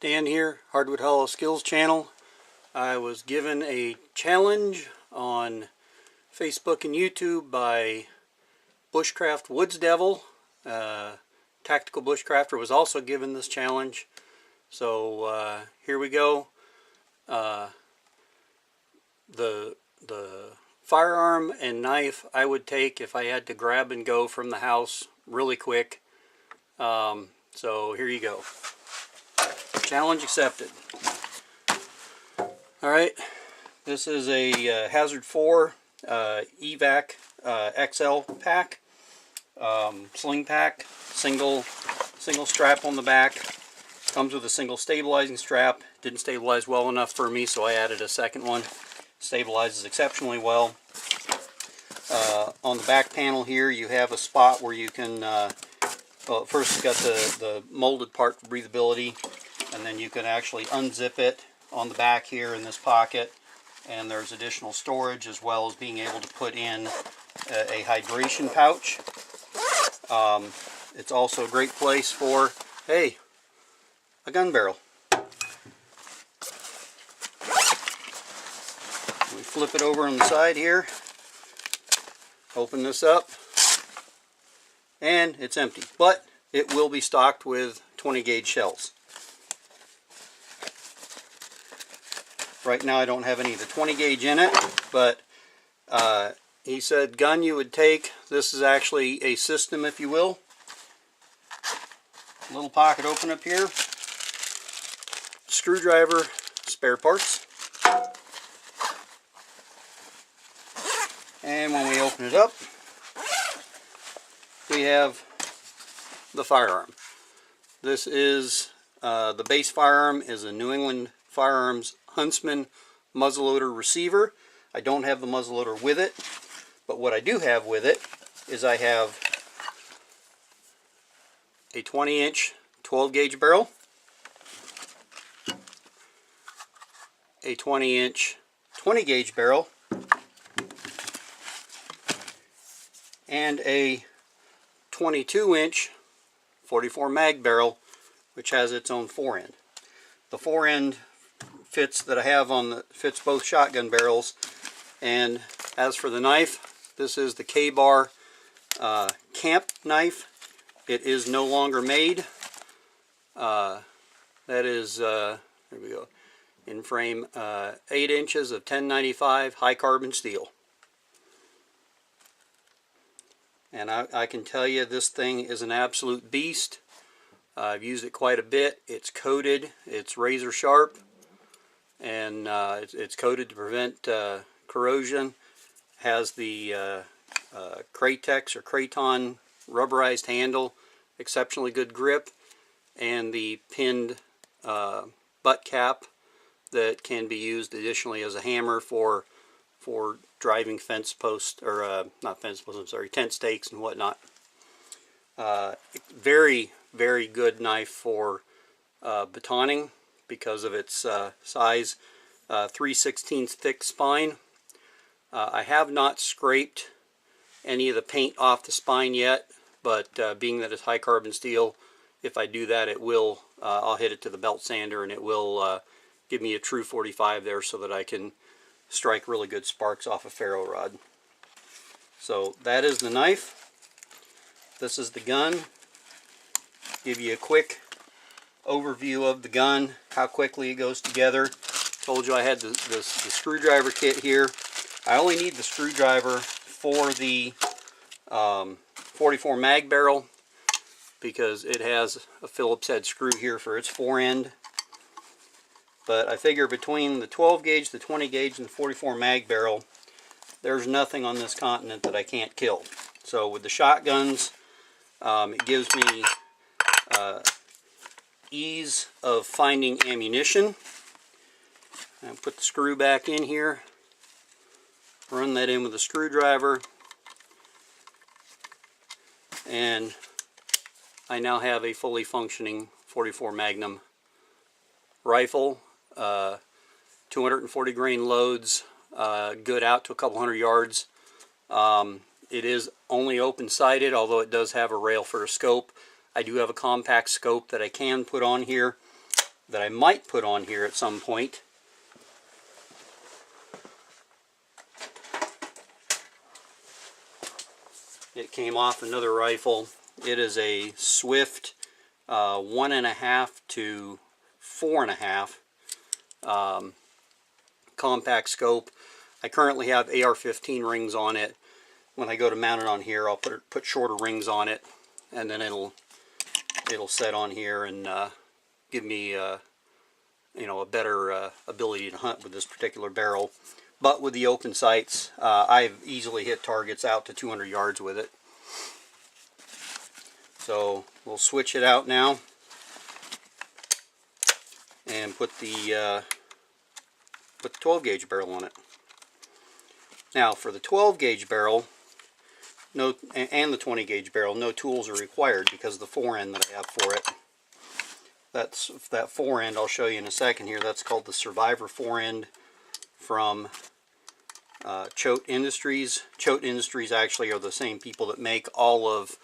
Dan here, Hardwood Hollow Skills channel. I was given a challenge on Facebook and YouTube by Bushcraft Woods Devil. Tactical Bushcrafter was also given this challenge. So here we go. The firearm and knife I would take if I had to grab and go from the house really quick. So here you go. Challenge accepted. Alright, this is a Hazard 4 evac XL pack, sling pack, single strap on the back. Comes with a single stabilizing strap. Didn't stabilize well enough for me, so I added a second one. Stabilizes exceptionally well. On the back panel here you have a spot where you can, well, first you've got the molded part for breathability, and then you can actually unzip it on the back here in this pocket, and there's additional storage as well as being able to put in a hydration pouch. It's also a great place for, hey, a gun barrel. We flip it over on the side here, open this up, and it's empty, but it will be stocked with 20 gauge shells. Right now I don't have any of the 20 gauge in it, but he said gun you would take. This is actually a system, if you will. Little pocket open up here. Screwdriver, spare parts. And when we open it up, we have the firearm. This is, the base firearm is a New England Firearms Huntsman muzzleloader receiver. I don't have the muzzleloader with it, but what I do have with it is I have a 20-inch 12-gauge barrel, a 20-inch 20-gauge barrel, and a 22-inch 44 mag barrel, which has its own forend. The forend fits that I have on fits both shotgun barrels. And as for the knife, this is the KaBar Camp Knife. It is no longer made. That is, there we go, in frame 8 inches of 1095 high carbon steel. And I can tell you this thing is an absolute beast. I've used it quite a bit. It's coated, it's razor sharp, and it's coated to prevent corrosion. Has the Kratex or Kraton rubberized handle, exceptionally good grip, and the pinned butt cap that can be used additionally as a hammer for driving fence posts, or not fence posts, I'm sorry, tent stakes and whatnot. Very, very good knife for batoning because of its size. 3/16 thick spine. I have not scraped any of the paint off the spine yet, but being that it's high carbon steel, if I do that, it will, I'll hit it to the belt sander and it will give me a true 45 there so that I can strike really good sparks off a ferro rod. So that is the knife. This is the gun. Give you a quick overview of the gun, how quickly it goes together. Told you I had the screwdriver kit here. I only need the screwdriver for the 44 mag barrel because it has a Phillips head screw here for its forend. But I figure between the 12 gauge, the 20 gauge, and the 44 mag barrel, there's nothing on this continent that I can't kill. So with the shotguns, it gives me ease of finding ammunition. And put the screw back in here, run that in with a screwdriver, and I now have a fully functioning 44 Magnum rifle. 240 grain loads, good out to a couple hundred yards. It is only open-sighted, although it does have a rail for a scope. I do have a compact scope that I can put on here. that I might put on here at some point. It came off another rifle. It is a Swift 1.5 to 4.5 compact scope. I currently have AR-15 rings on it. When I go to mount it on here, I'll put shorter rings on it, and then it'll set on here and give me you know, a better ability to hunt with this particular barrel. But with the open sights, I've easily hit targets out to 200 yards with it. So we'll switch it out now and put the 12 gauge barrel on it. Now for the 12 gauge barrel, and the 20 gauge barrel, no tools are required because of the forend that I have for it. That forend I'll show you in a second here. That's called the Survivor forend from Choate Industries. Choate Industries actually are the same people that make all of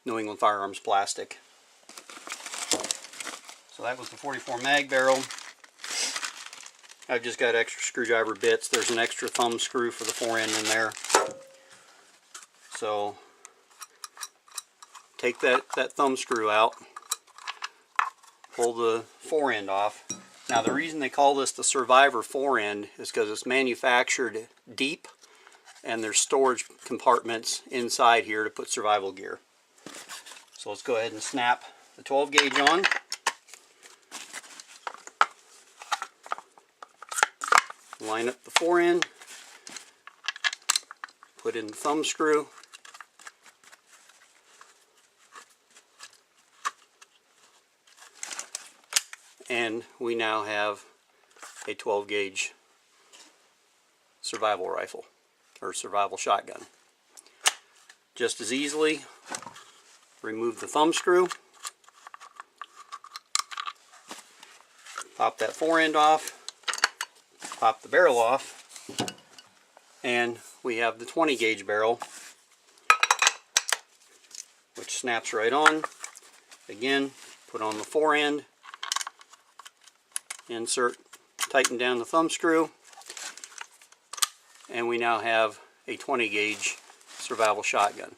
New England Firearms plastic. So that was the 44 mag barrel. I've just got extra screwdriver bits. There's an extra thumb screw for the forend in there. So take that thumb screw out, pull the forend off. Now the reason they call this the Survivor forend is because it's manufactured deep and there's storage compartments inside here to put survival gear. So let's go ahead and snap the 12 gauge on. Line up the forend, put in the thumb screw, and we now have a 12 gauge survival rifle or survival shotgun. Just as easily, remove the thumb screw, pop that forend off, pop the barrel off, and we have the 20 gauge barrel, which snaps right on. Again, put on the forend, insert, tighten down the thumb screw, and we now have a 20 gauge survival shotgun.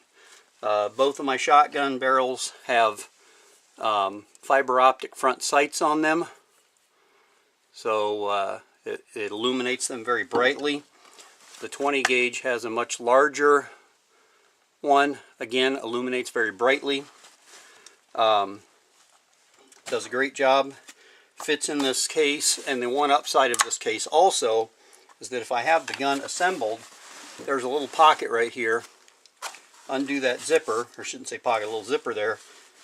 Both of my shotgun barrels have fiber optic front sights on them, so it illuminates them very brightly. The 20 gauge has a much larger one, again illuminates very brightly. Does a great job, fits in this case. And the one upside of this case also is that if I have the gun assembled, there's a little pocket right here. Undo that zipper, or I shouldn't say pocket, a little zipper there.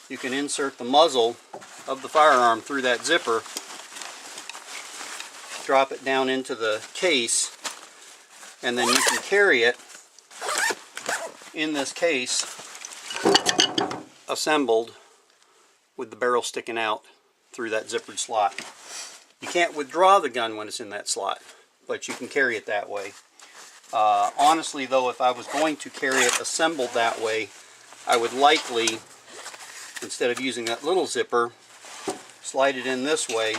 You can insert the muzzle of the firearm through that zipper, drop it down into the case, and then you can carry it in this case assembled with the barrel sticking out through that zippered slot. You can't withdraw the gun when it's in that slot, but you can carry it that way. Honestly though, if I was going to carry it assembled that way, I would likely, instead of using that little zipper, slide it in this way,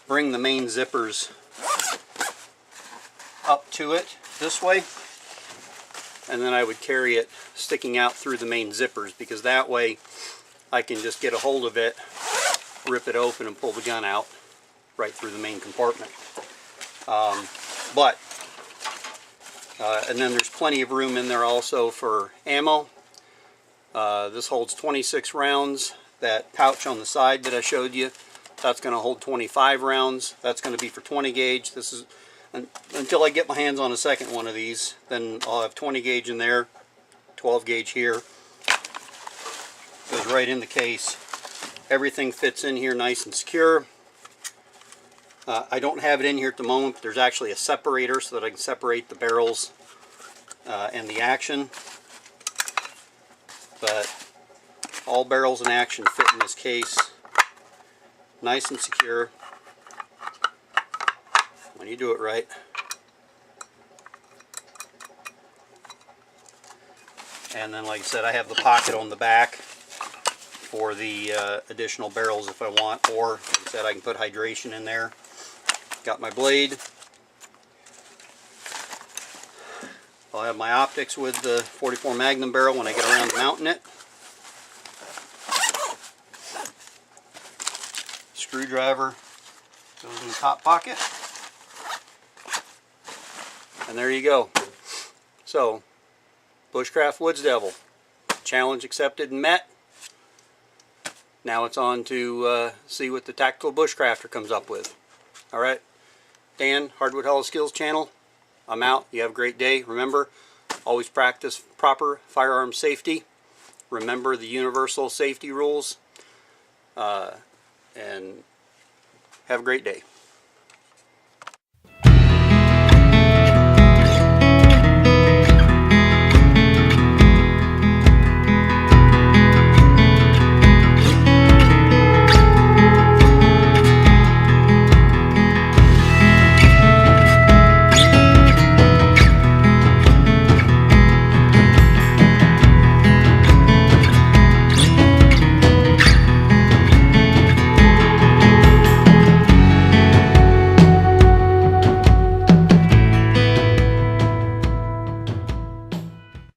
bring the main zippers up to it this way, and then I would carry it sticking out through the main zippers, because that way I can just get a hold of it, rip it open, and pull the gun out right through the main compartment. And then there's plenty of room in there also for ammo. This holds 26 rounds. That pouch on the side that I showed you, that's going to hold 25 rounds. That's going to be for 20 gauge. This is until I get my hands on a second one of these. Then I'll have 20 gauge in there, 12 gauge here. Goes right in the case. Everything fits in here nice and secure. I don't have it in here at the moment, but there's actually a separator so that I can separate the barrels and the action. But all barrels and action fit in this case nice and secure when you do it right. And then, like I said, I have the pocket on the back for the additional barrels if I want, or like I said, I can put hydration in there. Got my blade. I'll have my optics with the 44 Magnum barrel when I get around to mounting it. Screwdriver goes in the top pocket. And there you go. So, Bushcraft Woods Devil. Challenge accepted and met. Now it's on to see what the tactical bushcrafter comes up with. Alright, Dan, Hardwood Hollow Skills channel. I'm out. You have a great day. Remember, always practice proper firearm safety. Remember the universal safety rules. And have a great day.